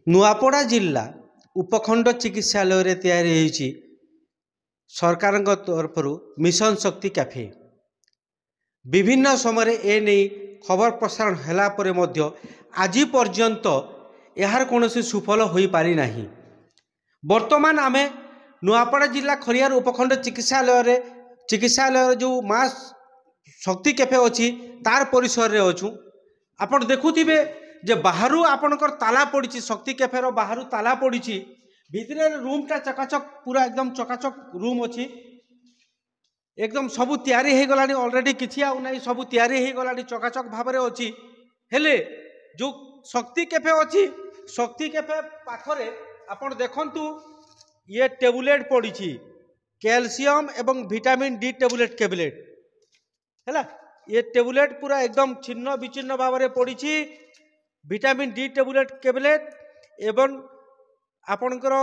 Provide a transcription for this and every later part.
नुआपड़ा जिला उपखंड चिकित्सालय तैयारी होईची सरकार तरफ मिशन शक्ति कैफे। विभिन्न समय ए नहीं खबर प्रसारण होला परे मध्य आज पर्यंत यार कौन सुफल हो पारि नाही। वर्तमान आमे नुआपड़ा जिला खरियार उपखंड चिकित्सालय जो माँ शक्ति कैफे अच्छी तार परिसर रे अच्छु। आपण देखुथिबे जे बाहरु आपणकर ताला पड़ी शक्ति कैफेर बाहरु ताला पड़ी भितरे रूम टा चकाचक पूरा एकदम चकाचक रूम अच्छी एकदम सबू तैयारी हो गलानी ऑलरेडी किछि आउ नाही सबू तैयारी हो गलानी चकाचक भाबरे अच्छी। हेले जो शक्ति कैफे अच्छी शक्ति कैफे पाखरे आपण देखंतु ये टेबलेट पड़ी कैल्शियम एवं विटामिन डी टेबलेट कैबलेट है ये टेबलेट पूरा एकदम छिन्न विचिन्न भाव में पड़ी विटामिन डी टेबलेट कैबलेट एवं आपणकर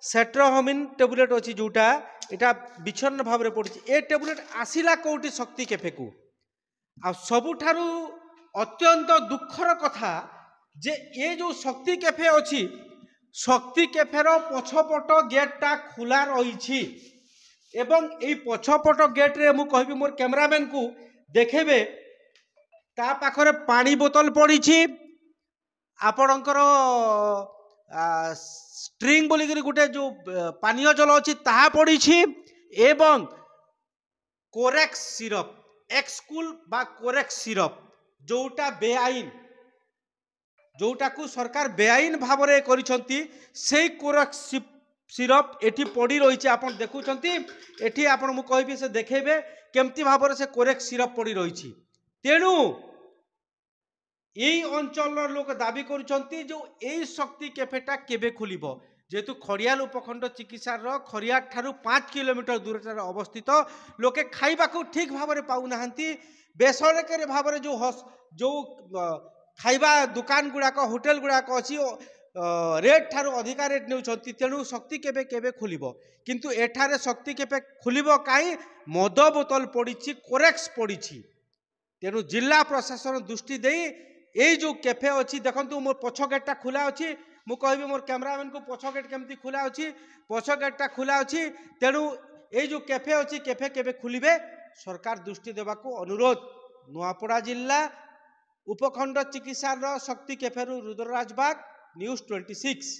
सेट्रोहमिन टेबलेट अच्छी जोटा यहाँ विच्छिन्न भाव में पड़ी ए टेबलेट आसिला कौटी शक्ति कैफे को आ सबुठारु अत्यंत दुखर कथा जे ये जो शक्ति कैफे अच्छी शक्ति कैफेर पछपट गेटा खुला रही एवं यही पछपट गेट्रे मु कहबी मोर कैमरामैन को देखेबे ता पाखरे पानी बोतल पड़ी आपणकर स्ट्रिंग बोलिक गोटे जो पानीय जल अच्छी ताहा पड़ी एवं कोरेक्स सिरप एक्सकुल बा कोरेक्स सिरप जोटा बेआईन जोटा को सरकार बेआईन भाव में करिसंती से कोरेक्स सिरप एठी पड़ी रही आप देखुंत एठी आपण मु कहबी से देखेबे केमती भाव से कोरेक्स सिरप पड़ी रही। तेणु यही अंचल लोक दाबी करुछंती जो यही शक्ति कैफेटा केबे खुलिबो जेहेतु खड़ियाल उपखंड चिकित्सार खड़ियार ठारू 5 किलोमीटर दूर अवस्थित लोके खाइबा को ठीक भाव में पाउ नाहंती बेसरकारी भाव में जो खाइबा दुकान गुड़ाक होटेल गुड़ाक अच्छी रेट ठारू अधिका रेट नेउछंती। तेणु शक्ति केबे केबे खुलिबो किंतु एठारे शक्ति केबे खुलिबो काई मद बोतल पड़ी कोरेक्स पड़ी। तेणु जिला प्रशासन दृष्टि दे यही जो कैफे अच्छी देखंतु मोर पछ गेटा खुला अच्छी मु कहबी मोर कैमरामैन को पछ गेट केमती खुला अच्छी पछ गेटा खुला अच्छी। तेणु यही जो कैफे अच्छी कैफे केबे खुलिबे सरकार दृष्टि देबाको अनुरोध। नुआपड़ा जिला उपखंड चिकित्सालय शक्ति कैफेरु रुद्रराज बाग न्यूज़ 26।